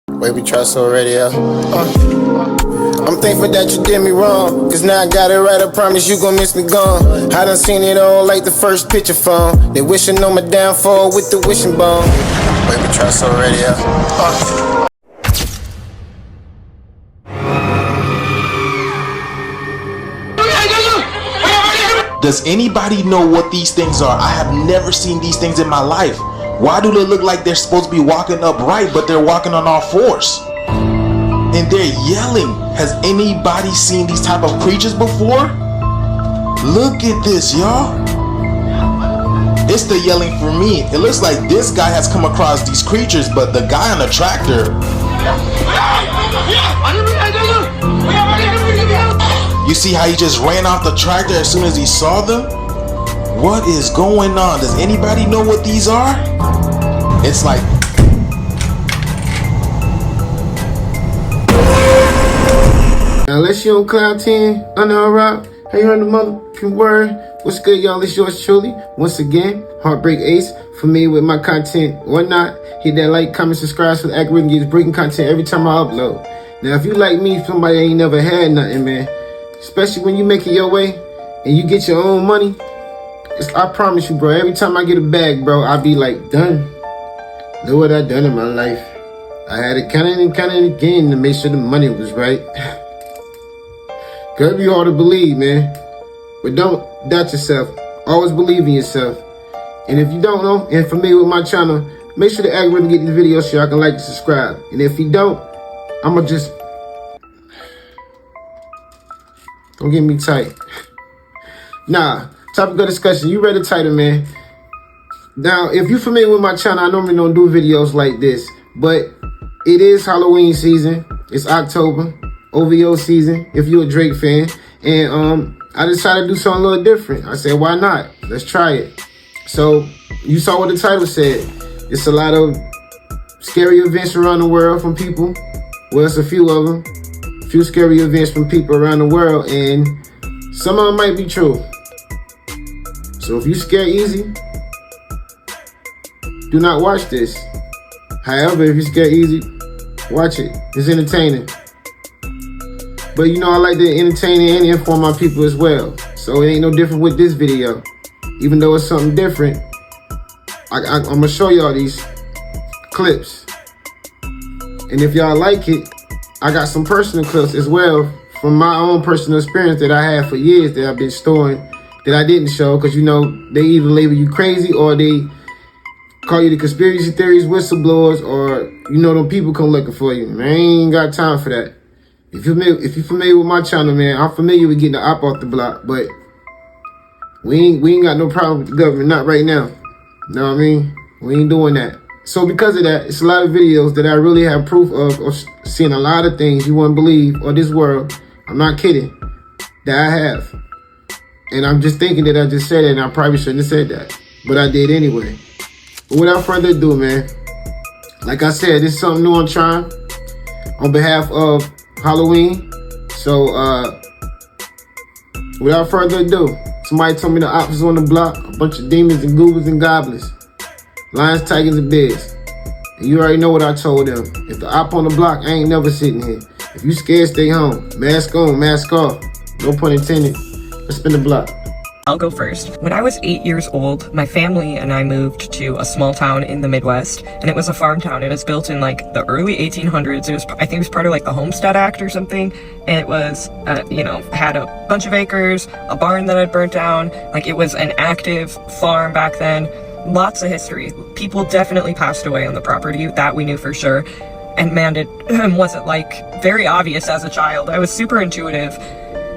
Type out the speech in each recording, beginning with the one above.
Wavy trust already, I'm thankful that you did me wrong, cause now I got it right, I promise you gon' miss me gone. I done seen it all like the first picture phone. They wishing on my downfall with the wishing bone. Wavy trust already, Does anybody know what these things are? I have never seen these things in my life. Why do they look like they're supposed to be walking upright, but they're walking on all fours? And they're yelling. Has anybody seen these type of creatures before? Look at this, y'all. It's the yelling for me. It looks like this guy has come across these creatures, but the guy on the tractor, you see how he just ran off the tractor as soon as he saw them? What is going on? Does anybody know what these are? It's like, unless you on cloud 10, under a rock, how you heard the motherfucking word? What's good, y'all? It's yours truly. Once again, HeartBreakAce. Familiar with my content or not, hit that like, comment, subscribe so the algorithm gets breaking content every time I upload. Now, if you like me, somebody ain't never had nothing, man, especially when you make it your way and you get your own money, I promise you, bro, every time I get a bag, bro, I be like, done. Look what I done in my life. I had to count it again to make sure the money was right. Could be hard to believe, man. But don't doubt yourself. Always believe in yourself. And if you don't know and familiar with my channel, make sure the algorithm get the video so y'all can like and subscribe. And if you don't, I'ma just... Don't get me tight. Nah, topic of discussion. You read the title, man. Now, if you're familiar with my channel, I normally don't do videos like this, but it is Halloween season. It's October, OVO season, if you're a Drake fan. And I decided to do something a little different. I said, why not? Let's try it. So, you saw what the title said. It's a lot of scary events around the world from people. Well, it's a few of them. A few scary events from people around the world, and some of them might be true. So if you scare easy, do not watch this. However, if you scare easy, watch it. It's entertaining. But you know, I like to entertain and inform my people as well. So it ain't no different with this video. Even though it's something different, I'm gonna show y'all these clips. And if y'all like it, I got some personal clips as well from my own personal experience that I had for years that I've been storing that I didn't show, because you know, they either label you crazy or they call you the conspiracy theories whistleblowers, or you know, them people come looking for you. Man, I ain't got time for that. If you're familiar with my channel, man, I'm familiar with getting the op off the block, but we ain't got no problem with the government, not right now. You know what I mean? We ain't doing that. So because of that, it's a lot of videos that I really have proof of seeing a lot of things you wouldn't believe, or this world, I'm not kidding, that I have. And I'm just thinking that I just said it, and I probably shouldn't have said that, but I did anyway. But without further ado, man, like I said, this is something new I'm trying on behalf of Halloween. So without further ado, somebody told me the ops is on the block, a bunch of demons and goobers and goblins, lions, tigers, and bears. And you already know what I told them. If the op on the block, I ain't never sitting here. If you scared, stay home. Mask on, mask off. No pun intended. Let's spin the block. I'll go first. When I was 8 years old, my family and I moved to a small town in the Midwest, and it was a farm town. It was built in like the early 1800s. It was, I think it was part of like the Homestead Act or something. And it was, you know, had a bunch of acres, a barn that had burnt down. Like, it was an active farm back then. Lots of history. People definitely passed away on the property, that we knew for sure. And man, it wasn't like very obvious as a child. I was super intuitive,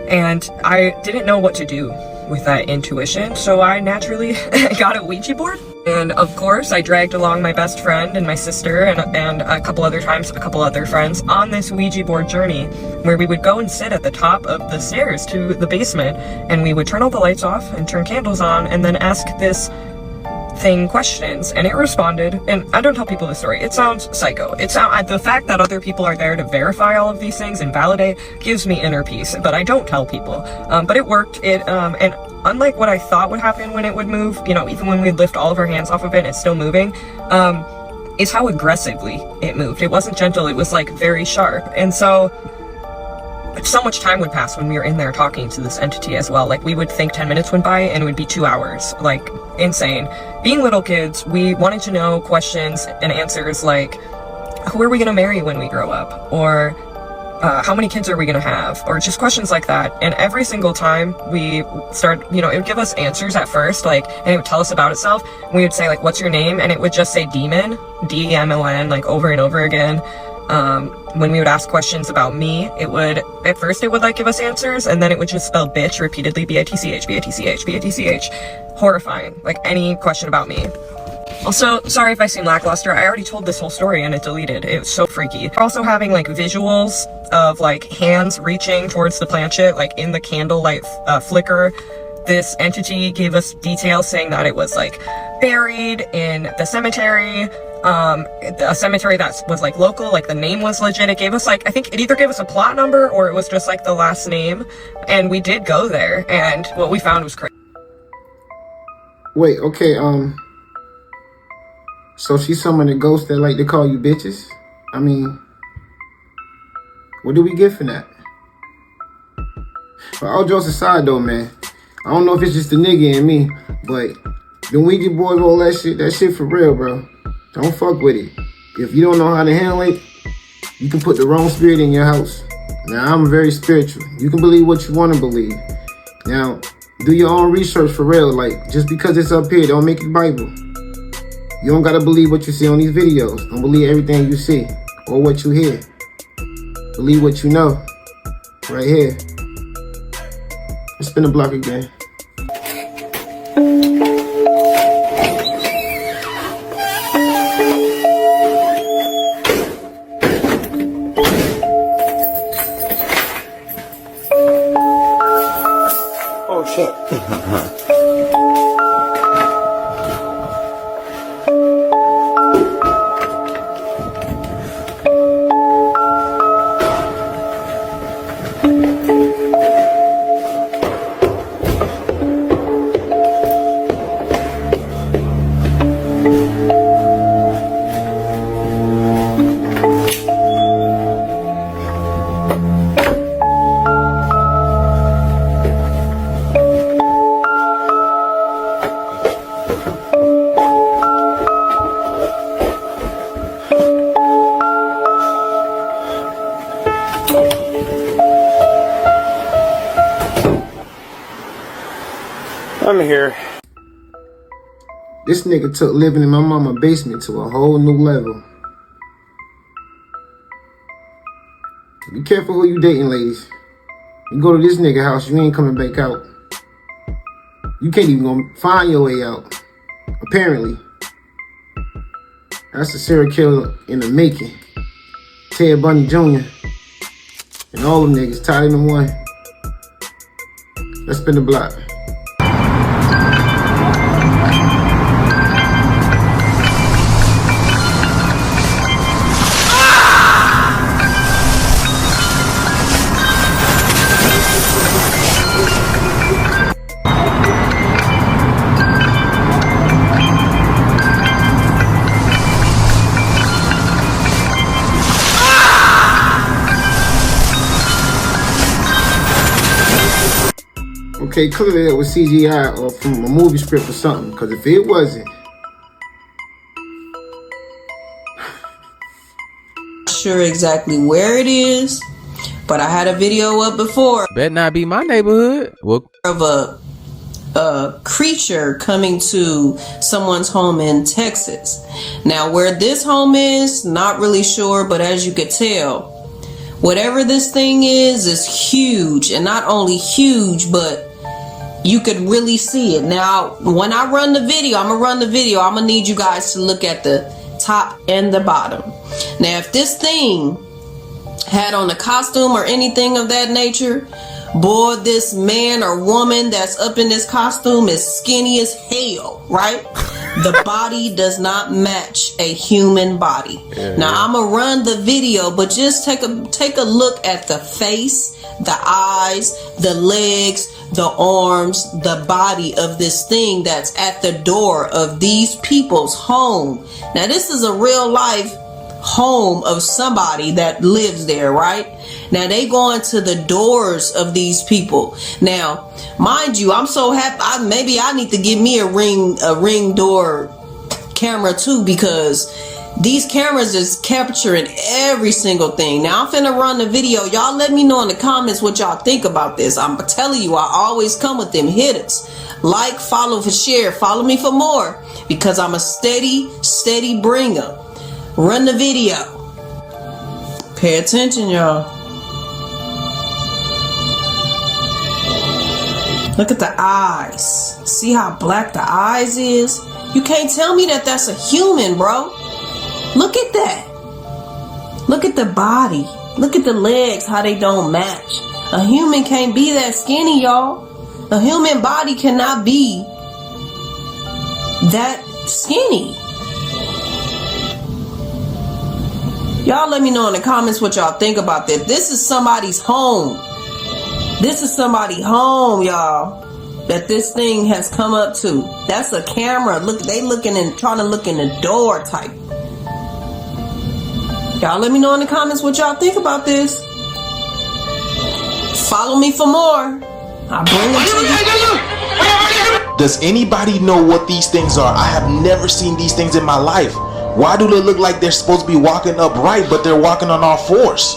and I didn't know what to do with that intuition, so I naturally got a Ouija board. And of course, I dragged along my best friend and my sister and a couple other friends on this Ouija board journey, where we would go and sit at the top of the stairs to the basement, and we would turn all the lights off and turn candles on, and then ask this thing questions, and it responded. And I don't tell people this story, it sounds psycho. The fact that other people are there to verify all of these things and validate gives me inner peace, but I don't tell people. But it worked. And unlike what I thought would happen when it would move, you know, even when we'd lift all of our hands off of it, it's still moving. is how aggressively it moved. It wasn't gentle, it was like very sharp. And so much time would pass when we were in there talking to this entity as well. Like, we would think 10 minutes went by and it would be 2 hours. Like, insane. Being little kids, we wanted to know questions and answers like, who are we gonna marry when we grow up? Or how many kids are we gonna have? Or just questions like that. And every single time we start, you know, it would give us answers at first, like, and it would tell us about itself. We would say, like, what's your name? And it would just say demon, D-E-M-O-N, like, over and over again. When we would ask questions about me, it would, at first it would like give us answers, and then it would just spell bitch repeatedly, B-I-T-C-H, B-I-T-C-H, B-I-T-C-H. Horrifying. Like, any question about me. Also, sorry if I seem lackluster, I already told this whole story and it deleted. It was so freaky. We're also having like visuals of like hands reaching towards the planchette, like in the candlelight flicker. This entity gave us details saying that it was like buried in the cemetery, a cemetery that was like local, like the name was legit. It gave us like, I think it either gave us a plot number or it was just like the last name. And we did go there and what we found was crazy. Wait, okay, so she's summoned a ghost that like to call you bitches? I mean, what do we get for that? But all jokes aside though, man, I don't know if it's just the nigga in me, but the Ouija boys, all that shit for real, bro. Don't fuck with it. If you don't know how to handle it, you can put the wrong spirit in your house. Now, I'm very spiritual. You can believe what you want to believe. Now, do your own research for real. Like, just because it's up here, don't make it Bible. You don't gotta believe what you see on these videos. Don't believe everything you see or what you hear. Believe what you know. Right here. Let's spin the block again. Oh shit. I'm here. This nigga took living in my mama's basement to a whole new level. Be careful who you dating, ladies. You go to this nigga house, you ain't coming back out. You can't even go find your way out. Apparently. That's a serial killer in the making. Ted Bundy Jr. And all them niggas tied in one. Let's spin the block. Okay, clearly that was CGI or from a movie script or something, because if it wasn't... Sure exactly where it is, but I had a video up before. Bet not be my neighborhood. Well, of a creature coming to someone's home in Texas. Now, where this home is, not really sure, but as you could tell, whatever this thing is huge, and not only huge, but you could really see it. Now, when I run the video, I'm gonna need you guys to look at the top and the bottom. Now, if this thing had on a costume or anything of that nature, boy, this man or woman that's up in this costume is skinny as hell, right? The body does not match a human body. Now I'm gonna run the video, but just take a look at the face, the eyes, the legs, the arms, the body of this thing that's at the door of these people's home. Now this is a real life home of somebody that lives there, right? Now they going to the doors of these people. Now, mind you, I'm so happy. Maybe I need to give me a ring door camera too, because these cameras is capturing every single thing. Now I'm finna run the video. Y'all let me know in the comments what y'all think about this. I'm telling you, I always come with them hitters. Like, follow, for share, follow me for more, because I'm a steady bringer. Run the video. Pay attention, y'all. Look at the eyes. See how black the eyes is? You can't tell me that that's a human, bro. Look at that. Look at the body. Look at the legs, how they don't match. A human can't be that skinny, y'all. A human body cannot be that skinny. Y'all let me know in the comments what y'all think about this. This is somebody's home. This is somebody's home, y'all, that this thing has come up to. That's a camera. Look, they looking and trying to look in the door type. Y'all let me know in the comments what y'all think about this. Follow me for more. I'll bring it to you. Does anybody know what these things are? I have never seen these things in my life. Why do they look like they're supposed to be walking upright, but they're walking on all fours?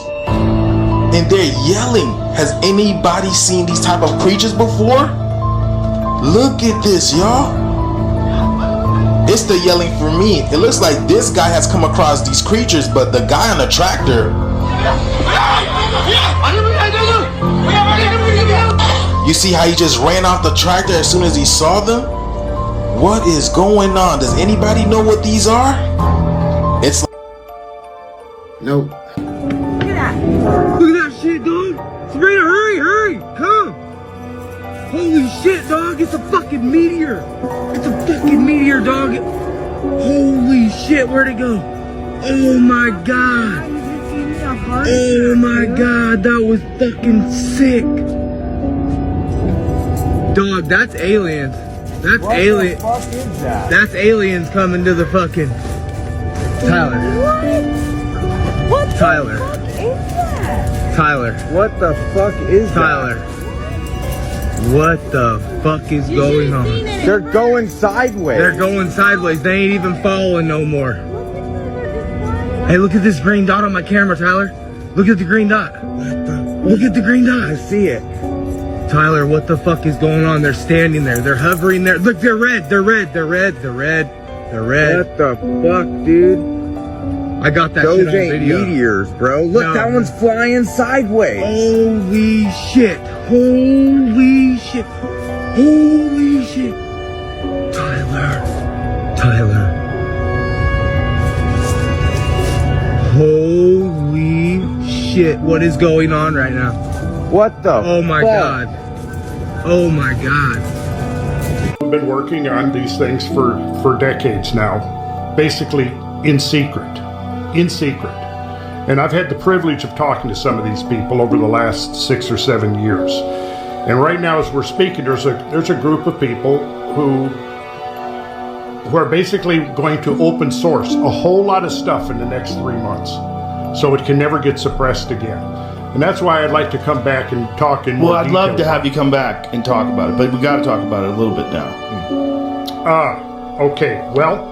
And they're yelling. Has anybody seen these type of creatures before? Look at this, y'all. It's the yelling for me. It looks like this guy has come across these creatures, but the guy on the tractor, you see how he just ran off the tractor as soon as he saw them? What is going on? Does anybody know what these are? It's like... Nope. Look at that shit, dog. Sabrina, hurry, come. Holy shit, dog. It's a fucking meteor. It's a fucking meteor, dog. Holy shit, where'd it go? Oh my god. Oh my god, that was fucking sick. Dog, that's aliens. That's alien. What the fuck is that? That's aliens coming to the fucking Tyler. What the Tyler. fuck is that? Tyler. What the fuck is Tyler. What the fuck is going on? that? They're going sideways. They're going sideways. They ain't even following no more. Hey, look at this green dot on my camera, Tyler. Look at the green dot. Look at the green dot. I see it. Tyler, what the fuck is going on? They're standing there. They're hovering there. Look, they're red. They're red. They're red. They're red. They're red. What the fuck, dude? I got that Those shit on ain't video. meteors, bro. Look, No. that one's flying sideways. Holy shit. Holy shit. Holy shit. Tyler. Tyler. Holy shit. What is going on right now? What the Oh my fuck? god. Oh my god. I've been working on these things for decades now, basically in secret. And I've had the privilege of talking to some of these people over the last 6 or 7 years. And right now, as we're speaking, there's a group of people who are basically going to open source a whole lot of stuff in the next 3 months, so it can never get suppressed again. And that's why I'd like to come back and talk in more Well, I'd love to detail. have you come back and talk about it, but we got to talk about it a little bit now. Okay. Well,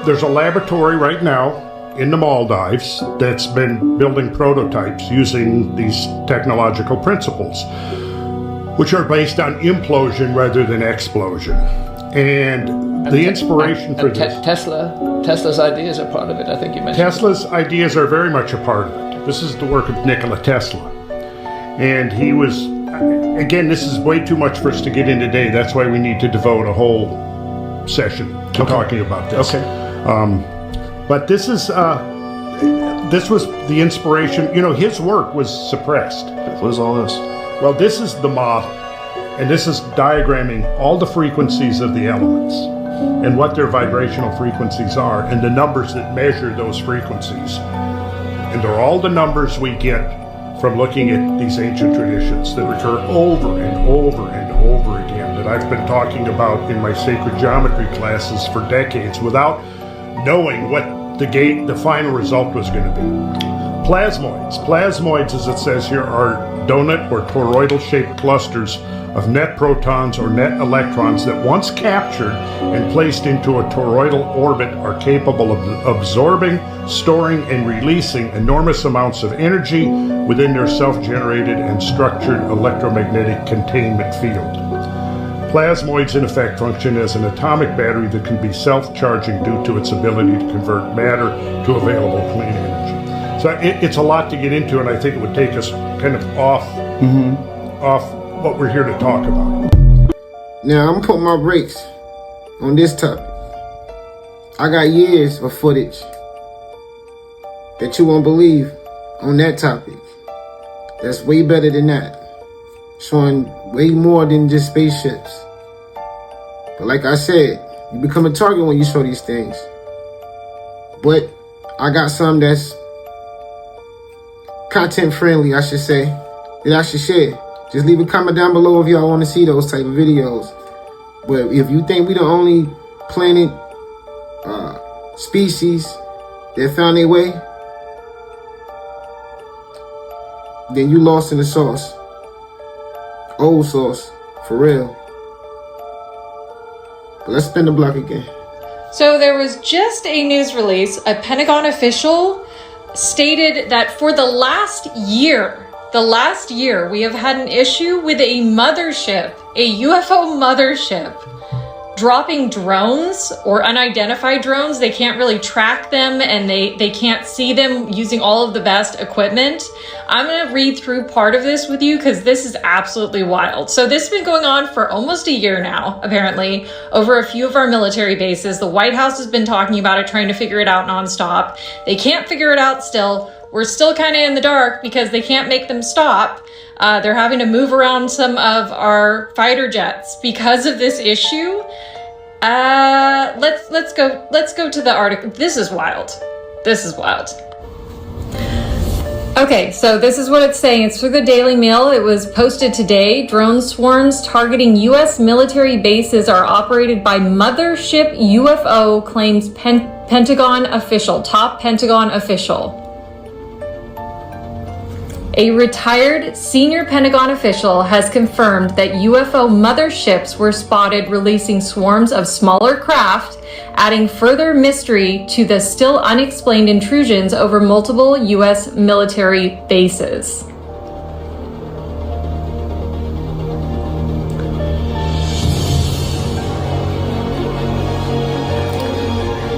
there's a laboratory right now in the Maldives that's been building prototypes using these technological principles, which are based on implosion rather than explosion. And the inspiration for this... Tesla's ideas are part of it, I think you mentioned. Tesla's ideas are very much a part of it. This is the work of Nikola Tesla. And he was... Again, this is way too much for us to get in today. That's why we need to devote a whole session to talking about this. Okay. But this was the inspiration. You know, his work was suppressed. What is all this? Well, this is the model, and this is diagramming all the frequencies of the elements. and what their vibrational frequencies are and the numbers that measure those frequencies. And they're all the numbers we get from looking at these ancient traditions that recur over and over and over again, that I've been talking about in my sacred geometry classes for decades without knowing what the final result was going to be. Plasmoids. Plasmoids, as it says here, are donut or toroidal-shaped clusters of net protons or net electrons that once captured and placed into a toroidal orbit are capable of absorbing, storing, and releasing enormous amounts of energy within their self-generated and structured electromagnetic containment field. Plasmoids, in effect, function as an atomic battery that can be self-charging due to its ability to convert matter to available clean energy. So it's a lot to get into, and I think it would take us kind of off what we're here to talk about. Now, I'm putting my brakes on this topic. I got years of footage that you won't believe on that topic. That's way better than that. Showing way more than just spaceships. But like I said, you become a target when you show these things. But I got some that's content friendly, I should say, that I should share. Just leave a comment down below if y'all want to see those type of videos. But if you think we the only planet species that found their way, then you lost in the sauce. Old sauce, for real. But let's spin the block again. So there was just a news release. A Pentagon official stated that for the last year, we have had an issue with a mothership, a UFO mothership, dropping drones or unidentified drones. They can't really track them and they can't see them using all of the best equipment. I'm gonna read through part of this with you because this is absolutely wild. So this has been going on for almost a year now, apparently, over a few of our military bases. The White House has been talking about it, trying to figure it out nonstop. They can't figure it out still. We're still kind of in the dark because they can't make them stop. They're having to move around some of our fighter jets because of this issue. Let's go to the article. This is wild. Okay, so this is what it's saying. It's for the Daily Mail. It was posted today. Drone swarms targeting U.S. military bases are operated by mothership UFO, claims Pentagon official, top Pentagon official. A retired senior Pentagon official has confirmed that UFO motherships were spotted releasing swarms of smaller craft, adding further mystery to the still unexplained intrusions over multiple U.S. military bases.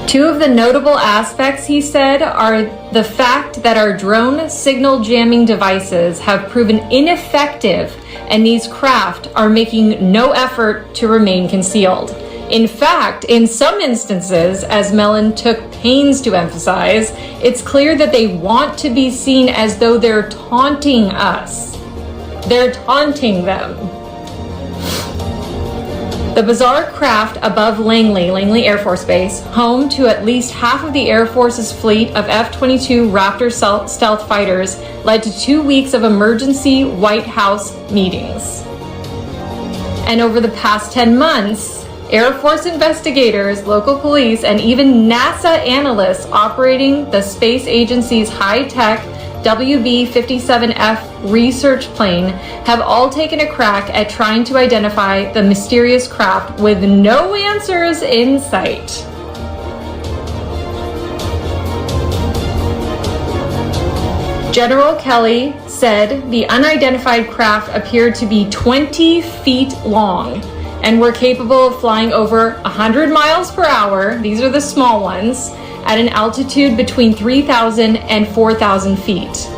Two of the notable aspects, he said, are the fact that our drone signal jamming devices have proven ineffective and these craft are making no effort to remain concealed. In fact, in some instances, as Mellon took pains to emphasize, it's clear that they want to be seen as though they're taunting us. They're taunting them. The bizarre craft above Langley Air Force Base, home to at least half of the Air Force's fleet of F-22 Raptor stealth fighters, led to 2 weeks of emergency White House meetings. And over the past 10 months, Air Force investigators, local police, and even NASA analysts operating the space agency's high-tech WB-57F research plane have all taken a crack at trying to identify the mysterious craft with no answers in sight. General Kelly said the unidentified craft appeared to be 20 feet long and were capable of flying over 100 miles per hour. These are the small ones, at an altitude between 3,000 and 4,000 feet.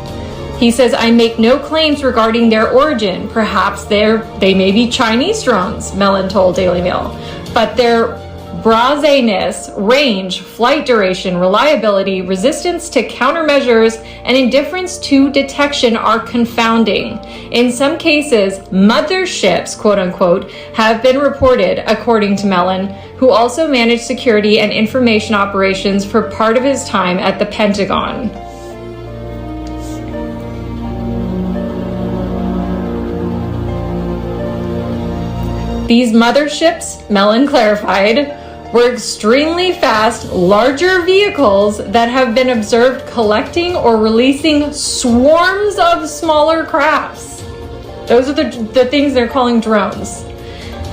He says, I make no claims regarding their origin. Perhaps they may be Chinese drones, Mellon told Daily Mail. But they're brazeness, range, flight duration, reliability, resistance to countermeasures, and indifference to detection are confounding. In some cases, motherships, quote unquote, have been reported, according to Mellon, who also managed security and information operations for part of his time at the Pentagon. These motherships, Mellon clarified, were extremely fast, larger vehicles that have been observed collecting or releasing swarms of smaller crafts. Those are the things they're calling drones.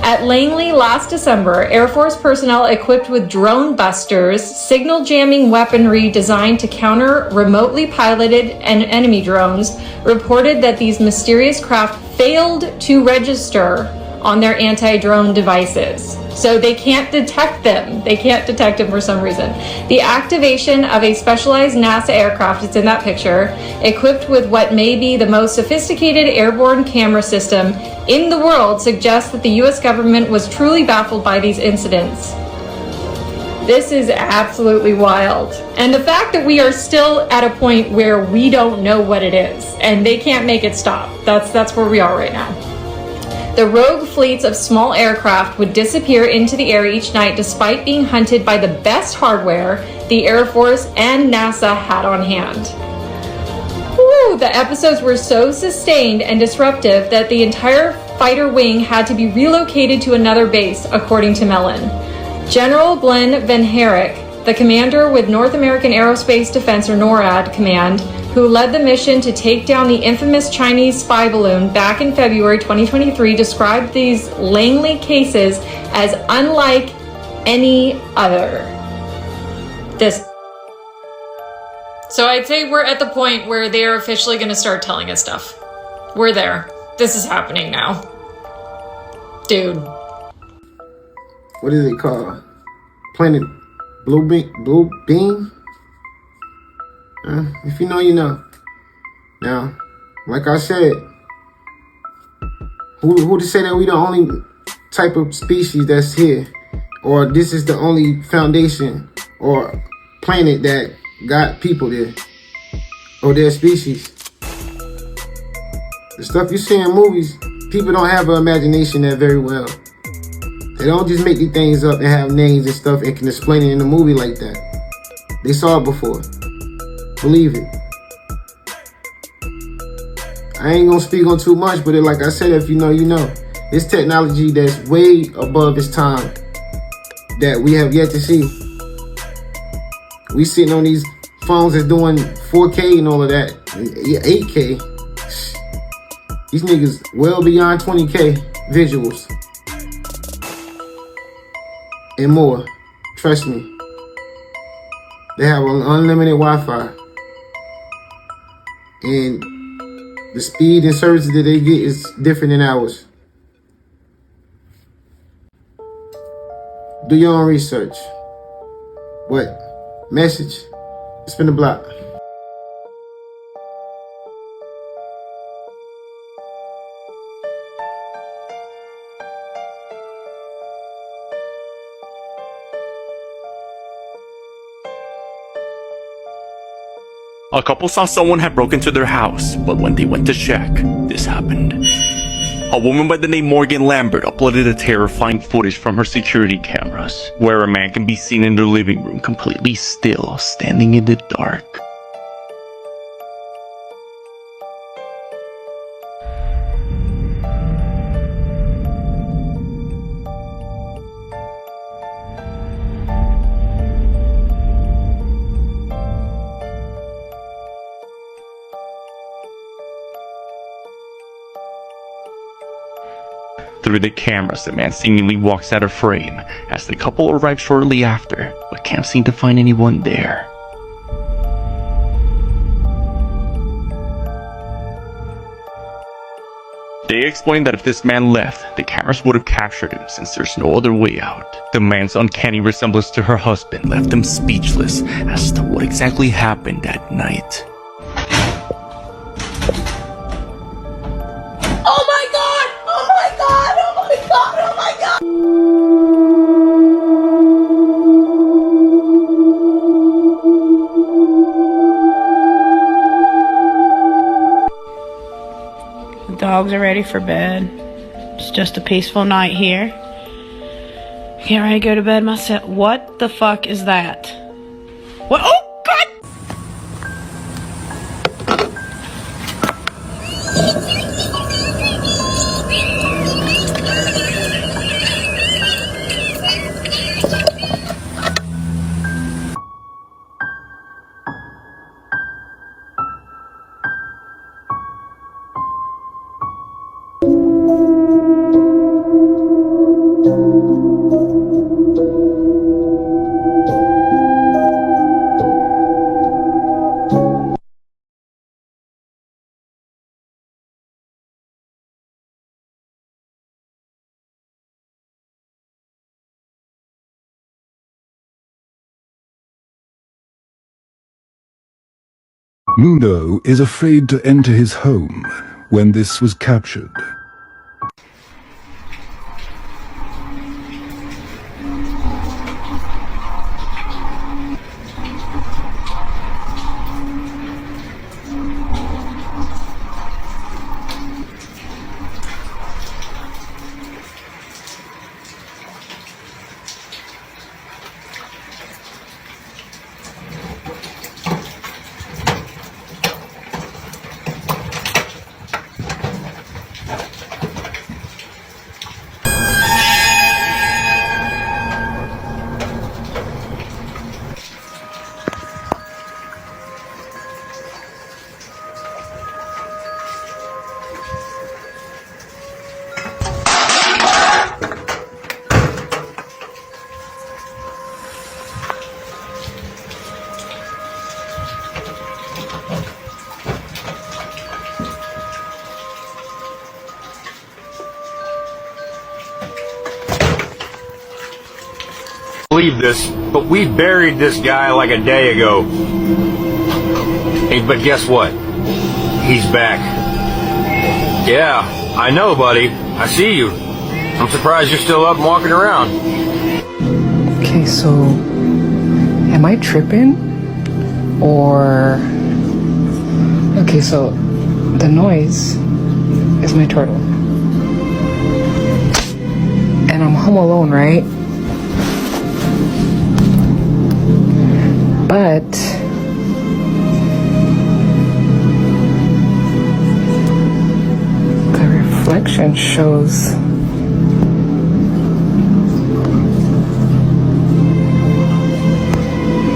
At Langley last December, Air Force personnel equipped with drone busters, signal jamming weaponry designed to counter remotely piloted and enemy drones, reported that these mysterious craft failed to register on their anti-drone devices. So they can't detect them. They can't detect them for some reason. The activation of a specialized NASA aircraft, it's in that picture, equipped with what may be the most sophisticated airborne camera system in the world, suggests that the US government was truly baffled by these incidents. This is absolutely wild. And the fact that we are still at a point where we don't know what it is and they can't make it stop. That's where we are right now. The rogue fleets of small aircraft would disappear into the air each night despite being hunted by the best hardware the Air Force and NASA had on hand. Woo, the episodes were so sustained and disruptive that the entire fighter wing had to be relocated to another base, according to Mellon. General Glenn Van Herrick, the commander with North American Aerospace Defense, or NORAD, Command, who led the mission to take down the infamous Chinese spy balloon back in February 2023, described these Langley cases as unlike any other. So I'd say we're at the point where they're officially going to start telling us stuff. We're there. This is happening now. Dude. What is it called? Planet Blue Beam? If you know, you know. Now, like I said, who to say that we the only type of species that's here, or this is the only foundation or planet that got people there, or their species? The stuff you see in movies, people don't have an imagination that very well. They don't just make these things up and have names and stuff and can explain it in a movie like that. They saw it before. Believe it. I ain't gonna speak on too much, but like I said, if you know, you know. It's technology that's way above its time that we have yet to see. We sitting on these phones that's doing 4K and all of that, 8K. These niggas well beyond 20K visuals and more. Trust me. They have unlimited Wi-Fi. And the speed and services that they get is different than ours. Do your own research. What? Message? Spin the block. A couple saw someone had broken into their house, but when they went to check, this happened. A woman by the name Morgan Lambert uploaded a terrifying footage from her security cameras, where a man can be seen in their living room completely still, standing in the dark. Through the cameras, the man seemingly walks out of frame as the couple arrive shortly after, but can't seem to find anyone there. They explain that if this man left, the cameras would have captured him since there's no other way out. The man's uncanny resemblance to her husband left them speechless as to what exactly happened that night. Dogs are ready for bed. It's just a peaceful night here. Get ready to go to bed myself. What the fuck is that? What? Oh, God! Mundo is afraid to enter his home when this was captured. Believe this, but we buried this guy like a day ago. Hey, but guess what? He's back. Yeah, I know, buddy. I see you. I'm surprised you're still up and walking around. Okay, so am I tripping? Or okay, so the noise is my turtle. And I'm home alone, right? But the reflection shows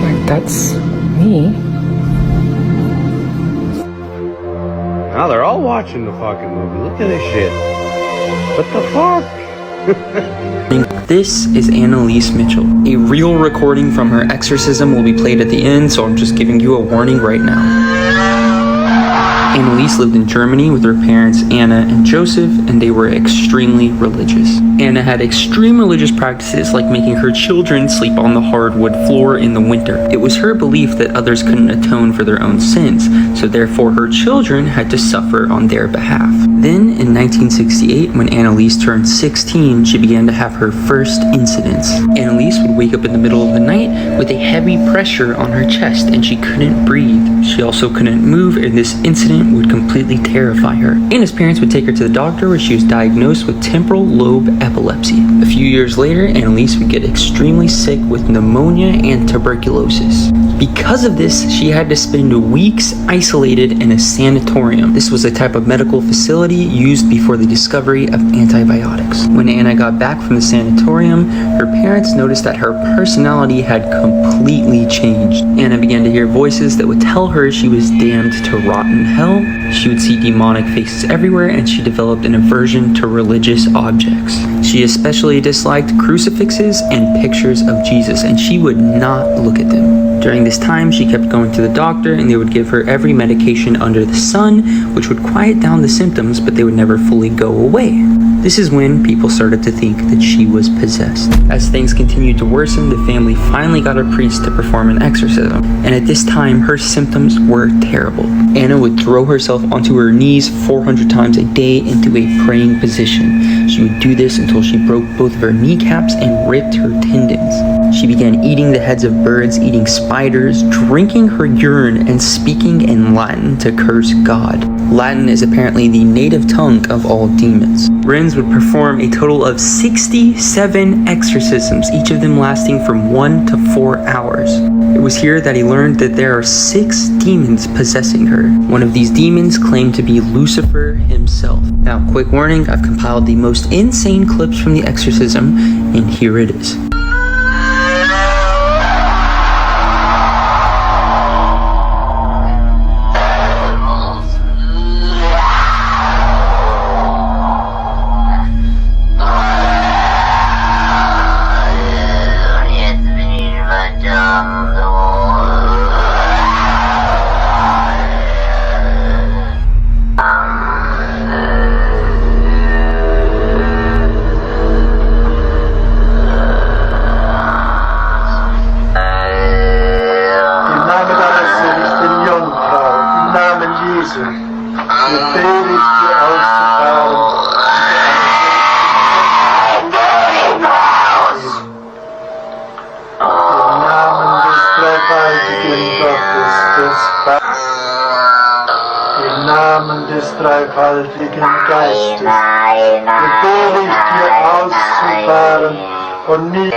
like that's me. Now they're all watching the fucking movie. Look at this shit. What the fuck? This is Annalise Mitchell. A real recording from her exorcism will be played at the end, so I'm just giving you a warning right now. Annalise lived in Germany with her parents Anna and Joseph, and they were extremely religious. Anna had extreme religious practices like making her children sleep on the hardwood floor in the winter. It was her belief that others couldn't atone for their own sins, so therefore her children had to suffer on their behalf. Then, in 1968, when Annalise turned 16, she began to have her first incidents. Annalise would wake up in the middle of the night with a heavy pressure on her chest, and she couldn't breathe. She also couldn't move, and this incident would completely terrify her. Anna's parents would take her to the doctor where she was diagnosed with temporal lobe epilepsy. A few years later, Annalise would get extremely sick with pneumonia and tuberculosis. Because of this, she had to spend weeks isolated in a sanatorium. This was a type of medical facility used before the discovery of antibiotics. When Anna got back from the sanatorium, her parents noticed that her personality had completely changed. Anna began to hear voices that would tell her she was damned to rot in hell. She would see demonic faces everywhere, and she developed an aversion to religious objects. She especially disliked crucifixes and pictures of Jesus, and she would not look at them. During this time, she kept going to the doctor, and they would give her every medication under the sun, which would quiet down the symptoms, but they would never fully go away. This is when people started to think that she was possessed. As things continued to worsen, the family finally got a priest to perform an exorcism, and at this time, her symptoms were terrible. Anna would throw herself onto her knees 400 times a day into a praying position. She would do this until she broke both of her kneecaps and ripped her tendons. She began eating the heads of birds, eating spiders, drinking her urine, and speaking in Latin to curse God. Latin is apparently the native tongue of all demons. Renz would perform a total of 67 exorcisms, each of them lasting from 1 to 4 hours. It was here that he learned that there are 6 demons possessing her. One of these demons claimed to be Lucifer himself. Now, quick warning, I've compiled the most insane clips from the exorcism, and here it is. Im Namen des dreifaltigen Geistes befehle ich dir auszufahren und nicht.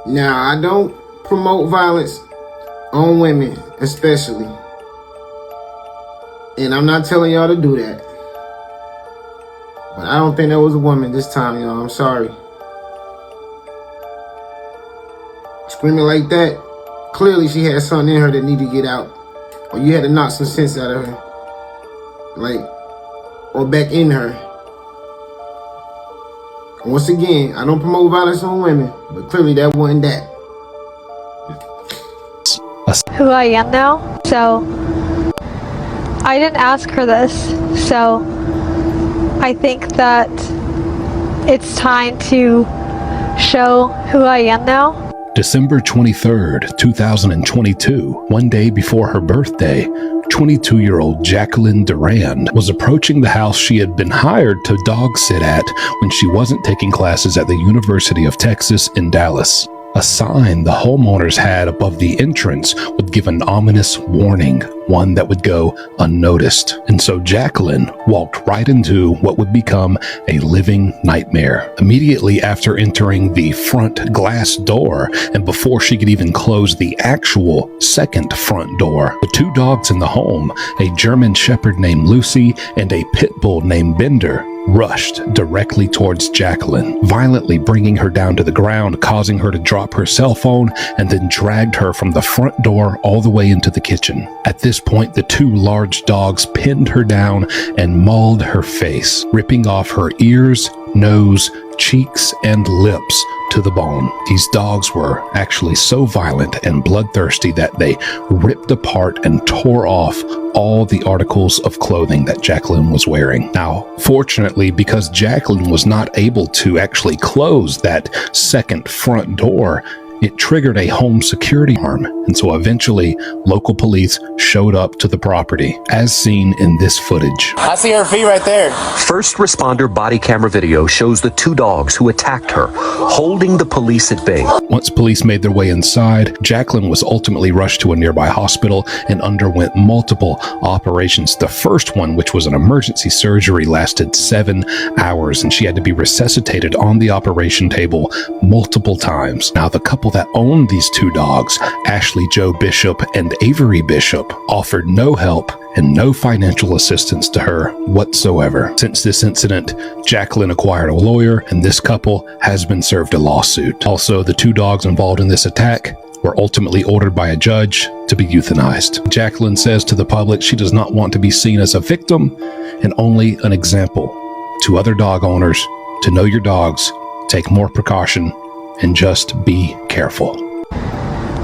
Now, I don't promote violence on women, especially. And I'm not telling y'all to do that. But I don't think that was a woman this time, y'all. I'm sorry. Screaming like that, clearly she had something in her that needed to get out. Or you had to knock some sense out of her. Like, or back in her. Once again, I don't promote violence on women, but clearly that wasn't that. Who I am now, so I didn't ask her this, so I think that it's time to show who I am now. December 23rd, 2022, one day before her birthday, 22-year-old Jacqueline Durand was approaching the house she had been hired to dog sit at when she wasn't taking classes at the University of Texas in Dallas. A sign the homeowners had above the entrance would give an ominous warning, one that would go unnoticed. And so Jacqueline walked right into what would become a living nightmare. Immediately after entering the front glass door, and before she could even close the actual second front door, the 2 dogs in the home, a German Shepherd named Lucy and a Pit Bull named Bender, rushed directly towards Jacqueline, violently bringing her down to the ground, causing her to drop her cell phone, and then dragged her from the front door all the way into the kitchen. At this point, the 2 large dogs pinned her down and mauled her face, ripping off her ears, nose, cheeks, and lips to the bone. These dogs were actually so violent and bloodthirsty that they ripped apart and tore off all the articles of clothing that Jacqueline was wearing. Now, fortunately, because Jacqueline was not able to actually close that second front door, it triggered a home security alarm, and so eventually local police showed up to the property, as seen in this footage. I see her feet right there. First responder body camera video shows the 2 dogs who attacked her, holding the police at bay. Once police made their way inside, Jacqueline was ultimately rushed to a nearby hospital and underwent multiple operations. The first one, which was an emergency surgery, lasted 7 hours, and she had to be resuscitated on the operation table multiple times. Now, the couple that owned these 2 dogs, Ashley Joe Bishop and Avery Bishop, offered no help and no financial assistance to her whatsoever. Since this incident, Jacqueline acquired a lawyer, and this couple has been served a lawsuit. Also, the 2 dogs involved in this attack were ultimately ordered by a judge to be euthanized. Jacqueline says to the public she does not want to be seen as a victim and only an example to other dog owners to know your dogs, take more precaution, and just be careful.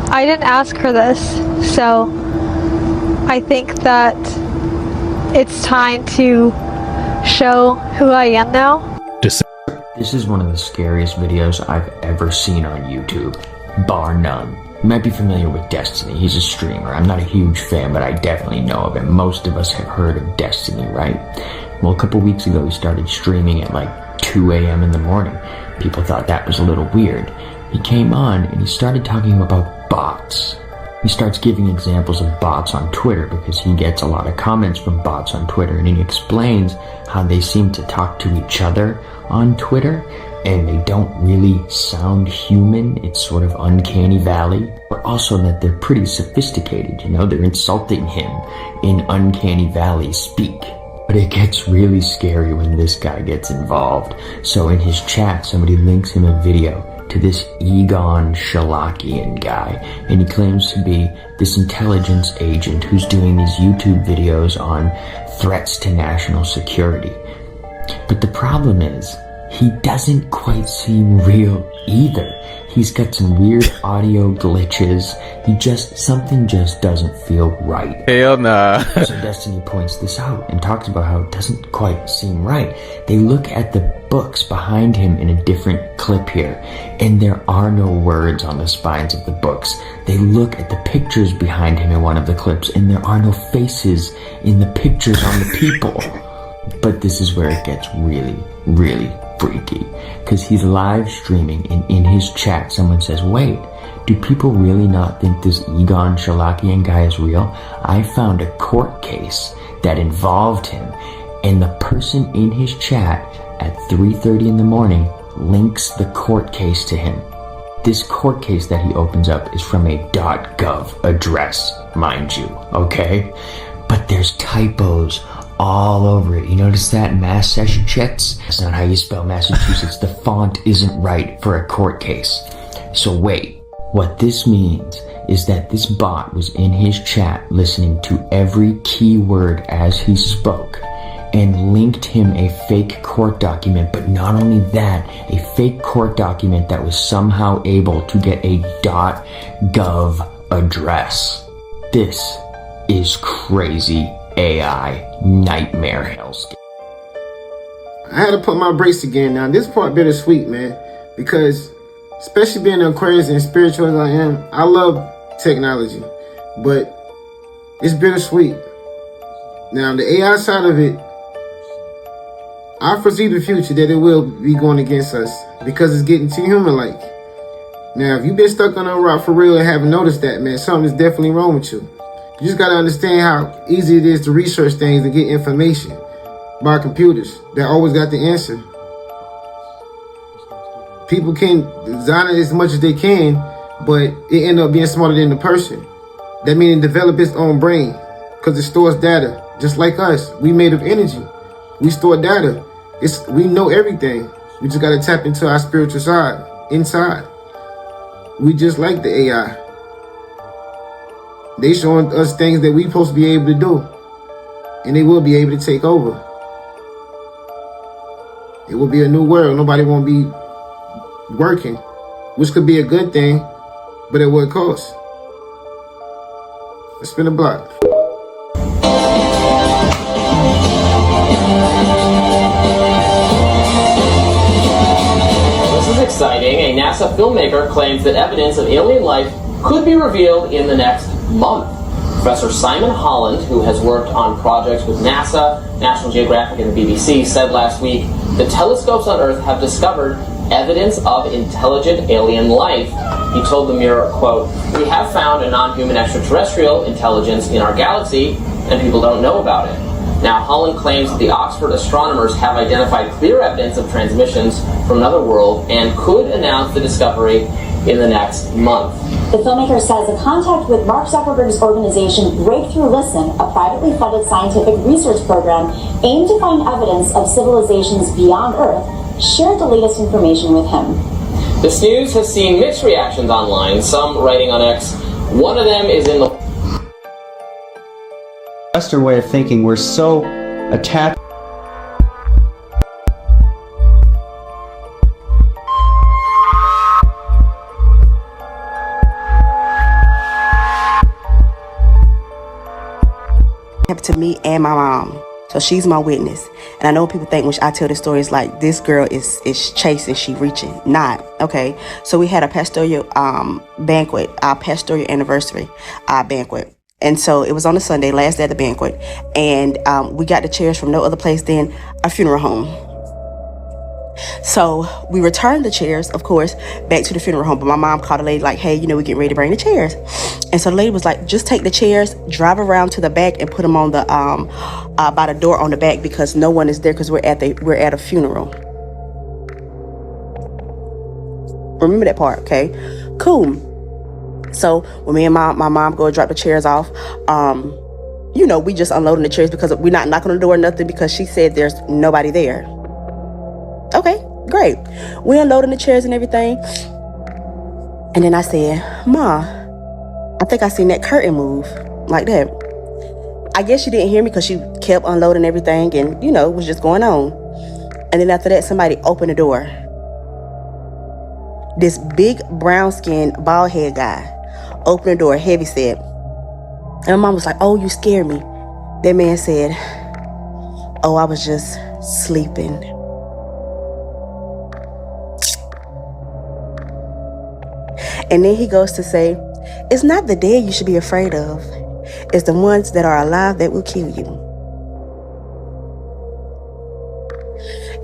I didn't ask for this, so I think that it's time to show who I am now. This is one of the scariest videos I've ever seen on YouTube, bar none. You might be familiar with Destiny. He's a streamer. I'm not a huge fan, but I definitely know of him. Most of us have heard of Destiny, right? Well, a couple weeks ago, he started streaming at like 2 a.m. in the morning. People thought that was a little weird. He came on and he started talking about bots. He starts giving examples of bots on Twitter because he gets a lot of comments from bots on Twitter, and he explains how they seem to talk to each other on Twitter and they don't really sound human. It's sort of uncanny valley, but also that they're pretty sophisticated. You know, they're insulting him in uncanny valley speak. But it gets really scary when this guy gets involved. So in his chat, somebody links him a video to this Egon Shalakian guy, and he claims to be this intelligence agent who's doing these YouTube videos on threats to national security. But the problem is, he doesn't quite seem real either. He's got some weird audio glitches. Something just doesn't feel right. Hell nah. So Destiny points this out and talks about how it doesn't quite seem right. They look at the books behind him in a different clip here, and there are no words on the spines of the books. They look at the pictures behind him in one of the clips, and there are no faces in the pictures on the people. But this is where it gets really, really freaky, because he's live streaming, and in his chat someone says, wait, do people really not think this Egon Shalakian guy is real? I found a court case that involved him, and the person in his chat at 3:30 in the morning links the court case to him. This court case that he opens up is from a .gov address, mind you, okay? But there's typos all over it. You notice that? Massachusetts? That's not how you spell Massachusetts. The font isn't right for a court case. So wait, what this means is that this bot was in his chat listening to every key word as he spoke and linked him a fake court document. But not only that, a fake court document that was somehow able to get a .gov address. This is crazy AI nightmare hellscape. I had to put my brakes again. Now this part bittersweet, man, because especially being an Aquarius and spiritual as I am, I love technology, but it's bittersweet. Now the AI side of it, I foresee the future that it will be going against us because it's getting too human-like. Now if you've been stuck on a rock for real and haven't noticed that, man, something is definitely wrong with you. You just gotta understand how easy it is to research things and get information by computers that always got the answer. People can design it as much as they can, but it end up being smarter than the person. That means it develop its own brain because it stores data. Just like us, we made of energy. We store data. We know everything. We just gotta tap into our spiritual side, inside. We just like the AI. They showing us things that we supposed to be able to do. And they will be able to take over. It will be a new world. Nobody won't be working. Which could be a good thing, but at what cost? Let's spin a block. This is exciting. A NASA filmmaker claims that evidence of alien life could be revealed in the next month. Professor Simon Holland, who has worked on projects with NASA, National Geographic, and the BBC, said last week the telescopes on Earth have discovered evidence of intelligent alien life. He told the Mirror, quote, "We have found a non-human extraterrestrial intelligence in our galaxy, and people don't know about it." Now, Holland claims that the Oxford astronomers have identified clear evidence of transmissions from another world and could announce the discovery in the next month. The filmmaker says a contact with Mark Zuckerberg's organization Breakthrough Listen, a privately funded scientific research program aimed to find evidence of civilizations beyond Earth, shared the latest information with him. This news has seen mixed reactions online, some writing on X. One of them is in the Western way of thinking. We're so attached. Happened to me and my mom, so she's my witness. And I know people think when I tell this story, it's like this girl is chasing, she reaching. Not okay. So we had a pastoral banquet, our pastoral anniversary banquet, and so it was on a Sunday, last day of the banquet, and we got the chairs from no other place than a funeral home. So we returned the chairs, of course, back to the funeral home. But my mom called the lady like, hey, we're getting ready to bring the chairs. And so the lady was like, just take the chairs, drive around to the back and put them on the by the door on the back because no one is there because we're at a funeral. Remember that part, okay? Cool. So when me and my mom go drop the chairs off, we just unloading the chairs because we're not knocking on the door or nothing because she said there's nobody there. Okay, great. We unloading the chairs and everything. And then I said, Ma, I think I seen that curtain move like that. I guess she didn't hear me because she kept unloading everything and, was just going on. And then after that, somebody opened the door. This big brown-skinned, bald-head guy opened the door, heavy set. And my mom was like, oh, you scared me. That man said, oh, I was just sleeping. And then he goes to say, it's not the dead you should be afraid of. It's the ones that are alive that will kill you.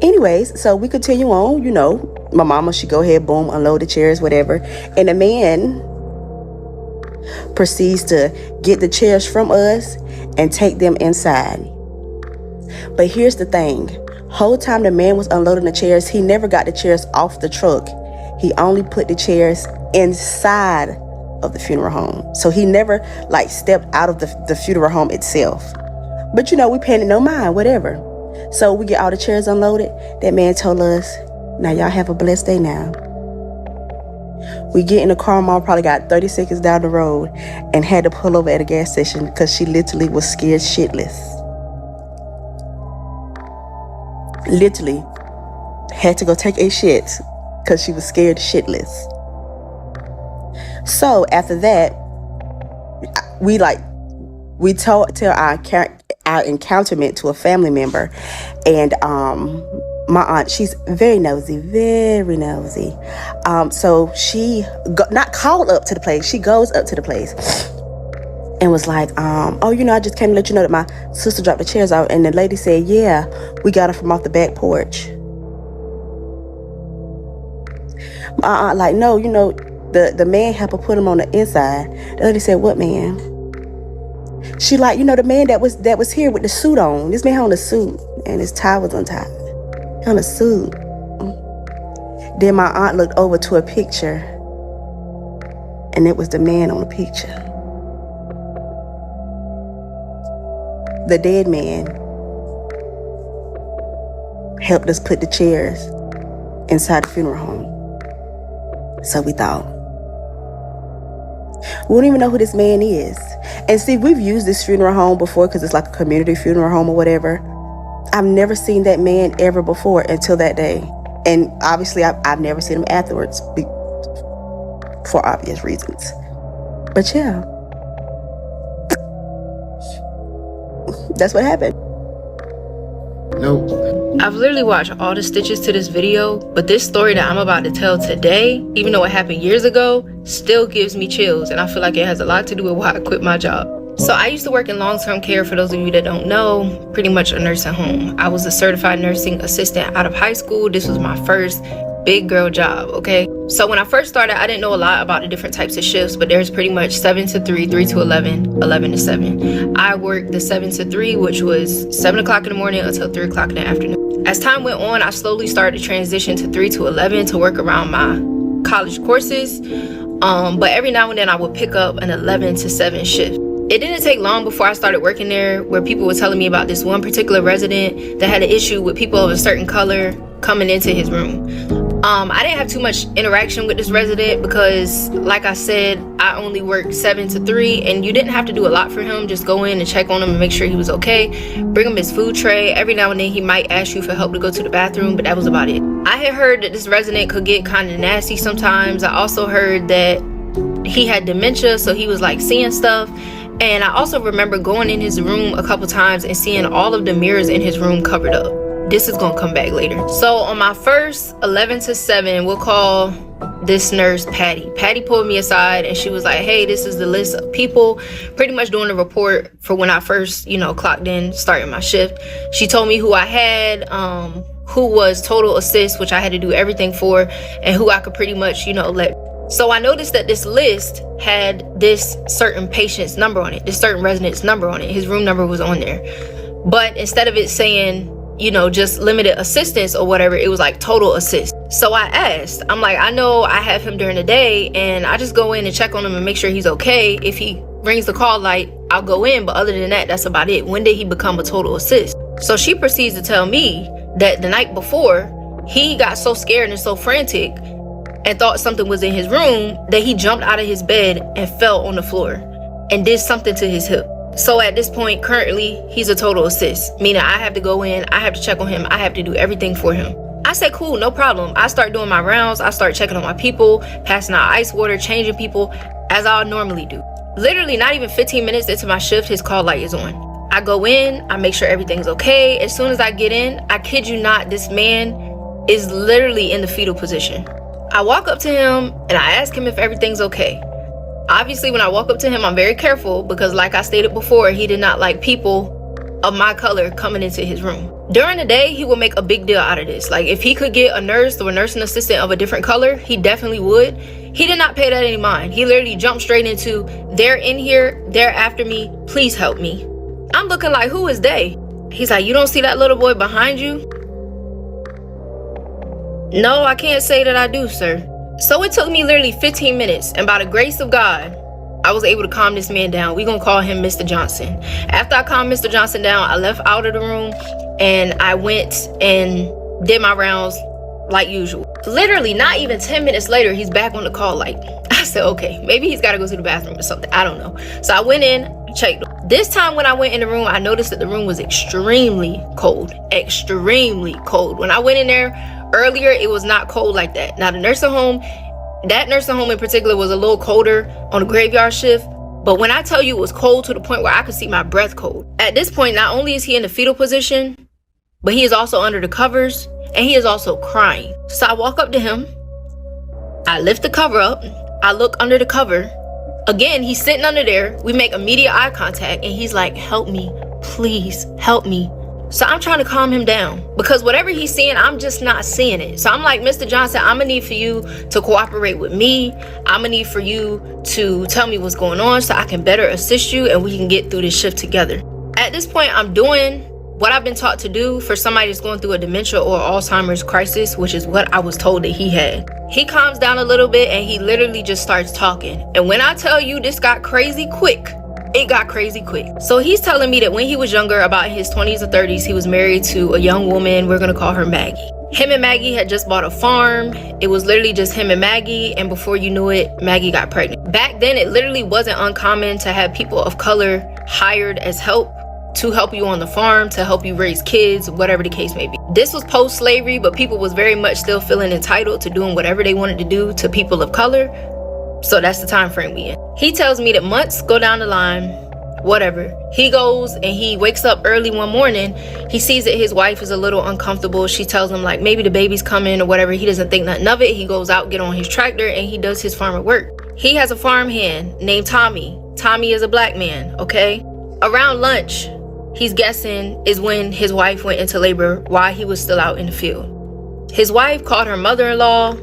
Anyways, so we continue on, My mama, she go ahead, boom, unload the chairs, whatever. And the man proceeds to get the chairs from us and take them inside. But here's the thing. Whole time the man was unloading the chairs, he never got the chairs off the truck. He only put the chairs inside of the funeral home. So he never stepped out of the funeral home itself. But we paying it no mind, whatever. So we get all the chairs unloaded. That man told us, now y'all have a blessed day now. We get in the car, Mom probably got 30 seconds down the road and had to pull over at a gas station because she literally was scared shitless. Literally had to go take a shit because she was scared shitless. So after that, we tell our encounterment to a family member, and my aunt, she's very nosy. So she not called up to the place. She goes up to the place and was like, I just came to let you know that my sister dropped the chairs out. And the lady said, yeah, we got her from off the back porch. My aunt no, the man helped her put him on the inside. The lady said, what man? She the man that was here with the suit on. This man had on a suit and his tie was untied. On a suit. Then my aunt looked over to a picture and it was the man on the picture. The dead man helped us put the chairs inside the funeral home. So we thought. We don't even know who this man is. And see, we've used this funeral home before because it's like a community funeral home or whatever. I've never seen that man ever before until that day. And obviously, I've never seen him afterwards for obvious reasons. But yeah. That's what happened. Nope. I've literally watched all the stitches to this video, but this story that I'm about to tell today, even though it happened years ago, still gives me chills, and I feel like it has a lot to do with why I quit my job. So I used to work in long-term care, for those of you that don't know, pretty much a nursing home. I was a certified nursing assistant out of high school. This was my first big girl job, okay? So when I first started, I didn't know a lot about the different types of shifts, but there's pretty much 7 to 3, 3 to 11, 11 to 7. I worked the 7 to 3, which was 7 o'clock in the morning until 3 o'clock in the afternoon. As time went on, I slowly started to transition to 3 to 11 to work around my college courses. But every now and then I would pick up an 11 to 7 shift. It didn't take long before I started working there where people were telling me about this one particular resident that had an issue with people of a certain color coming into his room. I didn't have too much interaction with this resident because, like I said, I only worked 7 to 3, and you didn't have to do a lot for him. Just go in and check on him and make sure he was okay. Bring him his food tray. Every now and then he might ask you for help to go to the bathroom, but that was about it. I had heard that this resident could get kind of nasty sometimes. I also heard that he had dementia, so he was like seeing stuff. And I also remember going in his room a couple times and seeing all of the mirrors in his room covered up. This is gonna come back later. So on my first 11 to 7, we'll call this nurse Patty. Patty pulled me aside and she was like, hey, this is the list of people pretty much doing the report for when I first, clocked in, starting my shift. She told me who I had, who was total assist, which I had to do everything for, and who I could pretty much, let. So I noticed that this list had this certain patient's number on it, this certain resident's number on it. His room number was on there. But instead of it saying, just limited assistance or whatever, it was like total assist. So I asked, I'm like, I know I have him during the day and I just go in and check on him and make sure he's okay. If he rings the call light, I'll go in. But other than that, that's about it. When did he become a total assist? So she proceeds to tell me that the night before, he got so scared and so frantic and thought something was in his room that he jumped out of his bed and fell on the floor and did something to his hip. So at this point, currently, he's a total assist, meaning I have to go in, I have to check on him, I have to do everything for him. I said, cool, no problem. I start doing my rounds, I start checking on my people, passing out ice water, changing people, as I normally do. Literally not even 15 minutes into my shift, his call light is on. I go in, I make sure everything's okay. As soon as I get in, I kid you not, this man is literally in the fetal position. I walk up to him and I ask him if everything's okay. Obviously, when I walk up to him, I'm very careful because, like I stated before, he did not like people of my color coming into his room. During the day, he would make a big deal out of this. Like, if he could get a nurse or a nursing assistant of a different color, he definitely would. He did not pay that any mind. He literally jumped straight into, they're in here, they're after me, please help me. I'm looking like, who is they? He's like, you don't see that little boy behind you? No, I can't say that I do, sir. So it took me literally 15 minutes, and by the grace of God, I was able to calm this man down. We're gonna call him Mr. Johnson. After I calmed Mr. Johnson down, I left out of the room and I went and did my rounds like usual. Literally not even 10 minutes later, he's back on the call light. I said, okay, maybe he's gotta go to the bathroom or something. I don't know. So I went in, checked. This time when I went in the room, I noticed that the room was extremely cold. Extremely cold. When I went in there earlier, it was not cold like that. Now the nursing home, that nursing home in particular was a little colder on the graveyard shift. But when I tell you it was cold to the point where I could see my breath cold. At this point, not only is he in the fetal position, but he is also under the covers and he is also crying. So I walk up to him, I lift the cover up, I look under the cover. Again, he's sitting under there. We make immediate eye contact and he's like, help me, please help me. So I'm trying to calm him down because whatever he's seeing, I'm just not seeing it. So I'm like, Mr. Johnson, I'm gonna need for you to cooperate with me. I'm gonna need for you to tell me what's going on so I can better assist you and we can get through this shift together. At this point, I'm doing what I've been taught to do for somebody that's going through a dementia or Alzheimer's crisis, which is what I was told that he had. He calms down a little bit and he literally just starts talking. And when I tell you this got crazy quick, it got crazy quick. So he's telling me that when he was younger, about in his 20s or 30s, he was married to a young woman. We're gonna call her Maggie. Him and Maggie had just bought a farm. It was literally just him and Maggie, and before you knew it, Maggie got pregnant. Back then, it literally wasn't uncommon to have people of color hired as help to help you on the farm, to help you raise kids, whatever the case may be. This was post-slavery, but people was very much still feeling entitled to doing whatever they wanted to do to people of color. So that's the time frame we in. He tells me that months go down the line, whatever. He goes and he wakes up early one morning. He sees that his wife is a little uncomfortable. She tells him like maybe the baby's coming or whatever. He doesn't think nothing of it. He goes out, get on his tractor, and he does his farmer work. He has a farm hand named Tommy. Tommy is a black man, okay? Around lunch, he's guessing is when his wife went into labor while he was still out in the field. His wife called her mother-in-law,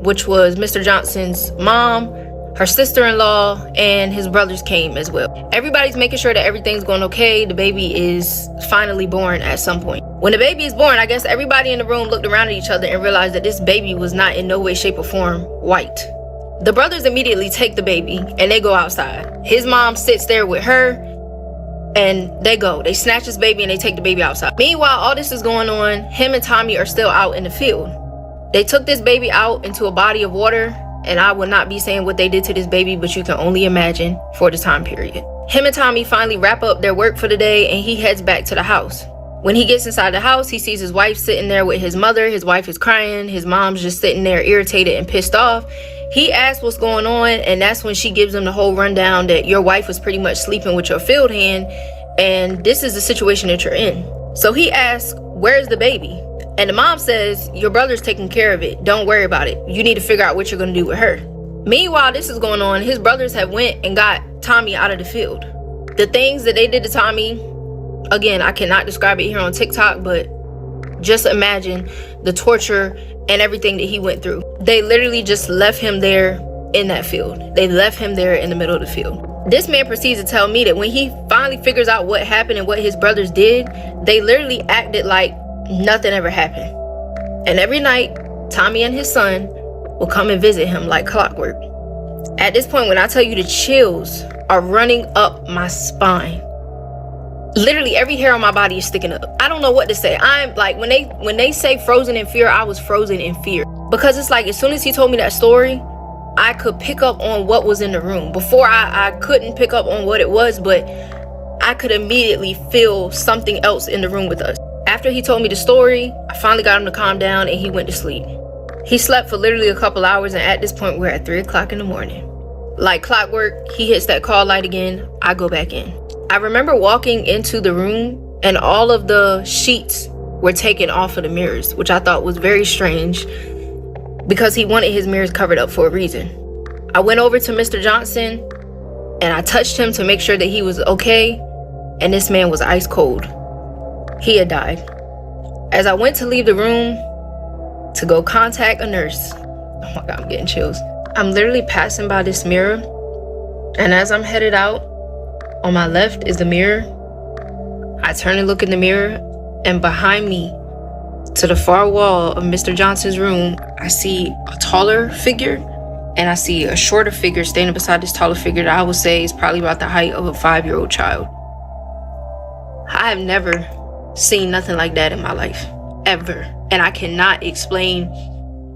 which was Mr. Johnson's mom, her sister-in-law, and his brothers came as well. Everybody's making sure that everything's going okay. The baby is finally born at some point. When the baby is born, I guess everybody in the room looked around at each other and realized that this baby was not in no way, shape, or form white. The brothers immediately take the baby and they go outside. His mom sits there with her and they snatch this baby and they take the baby outside. Meanwhile, all this is going on, him and Tommy are still out in the field. They took this baby out into a body of water, and I will not be saying what they did to this baby, but you can only imagine for the time period. Him and Tommy finally wrap up their work for the day, and he heads back to the house. When he gets inside the house, he sees his wife sitting there with his mother. His wife is crying. His mom's just sitting there irritated and pissed off. He asks what's going on, and that's when she gives him the whole rundown that your wife was pretty much sleeping with your field hand, and this is the situation that you're in. So he asks, where's the baby? And the mom says, your brother's taking care of it. Don't worry about it. You need to figure out what you're going to do with her. Meanwhile, this is going on. His brothers have went and got Tommy out of the field. The things that they did to Tommy, again, I cannot describe it here on TikTok, but just imagine the torture and everything that he went through. They literally just left him there in that field. They left him there in the middle of the field. This man proceeds to tell me that when he finally figures out what happened and what his brothers did, they literally acted like nothing ever happened. And every night, Tommy and his son will come and visit him like clockwork. At this point, when I tell you the chills are running up my spine, literally every hair on my body is sticking up. I don't know what to say. I'm like, when they say frozen in fear, I was frozen in fear. Because it's like, as soon as he told me that story, I could pick up on what was in the room. Before, I couldn't pick up on what it was, but I could immediately feel something else in the room with us. After he told me the story, I finally got him to calm down and he went to sleep. He slept for literally a couple hours, and at this point, we're at 3 o'clock in the morning. Like clockwork, he hits that call light again. I go back in. I remember walking into the room and all of the sheets were taken off of the mirrors, which I thought was very strange because he wanted his mirrors covered up for a reason. I went over to Mr. Johnson and I touched him to make sure that he was okay, and this man was ice cold. He had died. As I went to leave the room to go contact a nurse, oh my God, I'm getting chills. I'm literally passing by this mirror, and as I'm headed out, on my left is the mirror. I turn and look in the mirror, and behind me, to the far wall of Mr. Johnson's room, I see a taller figure, and I see a shorter figure standing beside this taller figure that I would say is probably about the height of a 5-year-old child. I have never seen nothing like that in my life, ever. And I cannot explain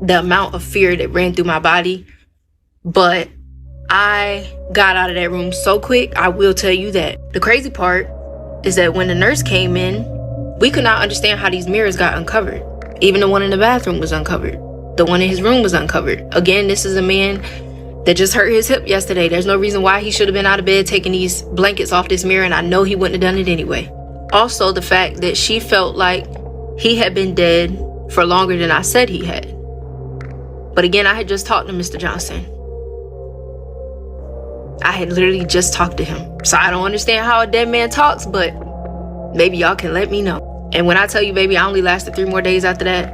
the amount of fear that ran through my body, but I got out of that room so quick, I will tell you that. The crazy part is that when the nurse came in, we could not understand how these mirrors got uncovered. Even the one in the bathroom was uncovered. The one in his room was uncovered. Again, this is a man that just hurt his hip yesterday. There's no reason why he should have been out of bed taking these blankets off this mirror, and I know he wouldn't have done it anyway. Also, the fact that she felt like he had been dead for longer than I said he had. But again, I had just talked to Mr. Johnson. I had literally just talked to him. So I don't understand how a dead man talks, but maybe y'all can let me know. And when I tell you, baby, I only lasted 3 more days after that.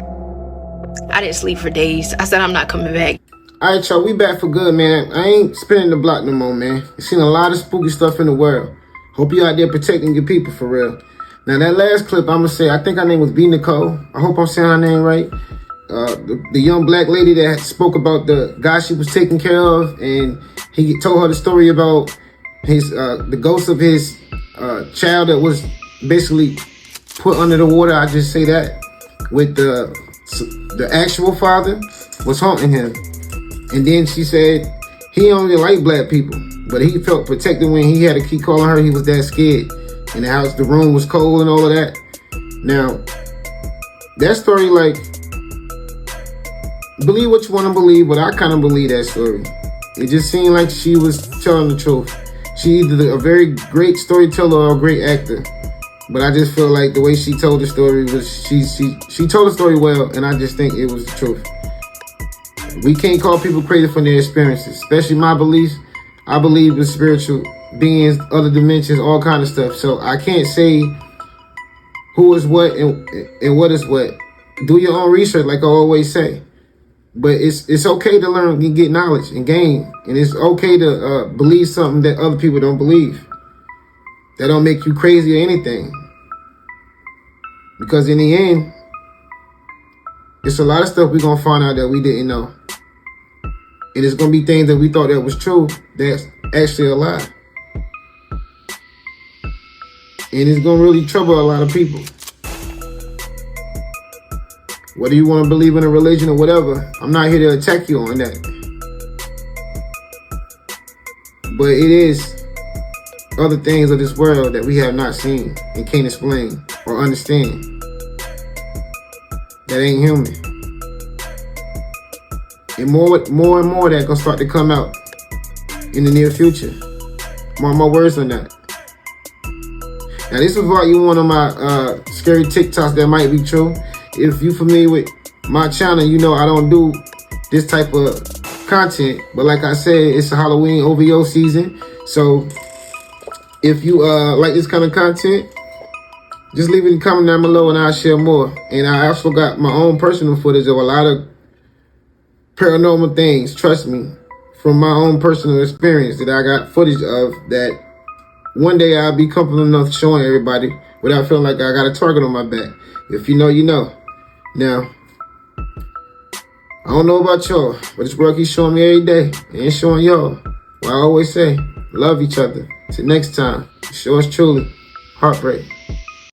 I didn't sleep for days. I said I'm not coming back. All right, y'all, we back for good, man. I ain't spinning the block no more, man. I've seen a lot of spooky stuff in the world. Hope you out there protecting your people for real. Now, that last clip, I'm going to say, I think her name was B. Nicole. I hope I'm saying her name right. The young black lady that spoke about the guy she was taking care of, and he told her the story about his the ghost of his child that was basically put under the water. I just say that with the actual father was haunting him. And then she said he only liked black people, but he felt protected when he had to keep calling her. He was that scared. In the house, the room was cold and all of that. Now, that story, like, believe what you want to believe, but I kind of believe that story. It just seemed like she was telling the truth. She either a very great storyteller or a great actor. But I just feel like the way she told the story was, she told the story well, and I just think it was the truth. We can't call people crazy for their experiences, especially my beliefs. I believe in spiritual beings, other dimensions, all kind of stuff. So I can't say who is what and what is what. Do your own research, like I always say. But it's okay to learn and get knowledge and gain. And it's okay to believe something that other people don't believe. That don't make you crazy or anything. Because in the end, it's a lot of stuff we're going to find out that we didn't know. And it's going to be things that we thought that was true that's actually a lie. And it's going to really trouble a lot of people. Whether you want to believe in a religion or whatever, I'm not here to attack you on that. But it is other things of this world that we have not seen and can't explain or understand. That ain't human. And more and more that gonna start to come out in the near future. Mark my words on that. Now this is volume 1 of my scary TikToks that might be true. If you familiar with my channel, you know I don't do this type of content. But like I said, it's a Halloween OVO season. So if you like this kind of content, just leave it in the comment down below and I'll share more. And I also got my own personal footage of a lot of paranormal things, trust me, from my own personal experience that I got footage of that one day I'll be comfortable enough showing everybody without feeling like I got a target on my back. If you know, you know. Now, I don't know about y'all, but this world keeps showing me every day. It ain't showing y'all. Well, I always say, love each other. Till next time, yours truly, HeartBreak.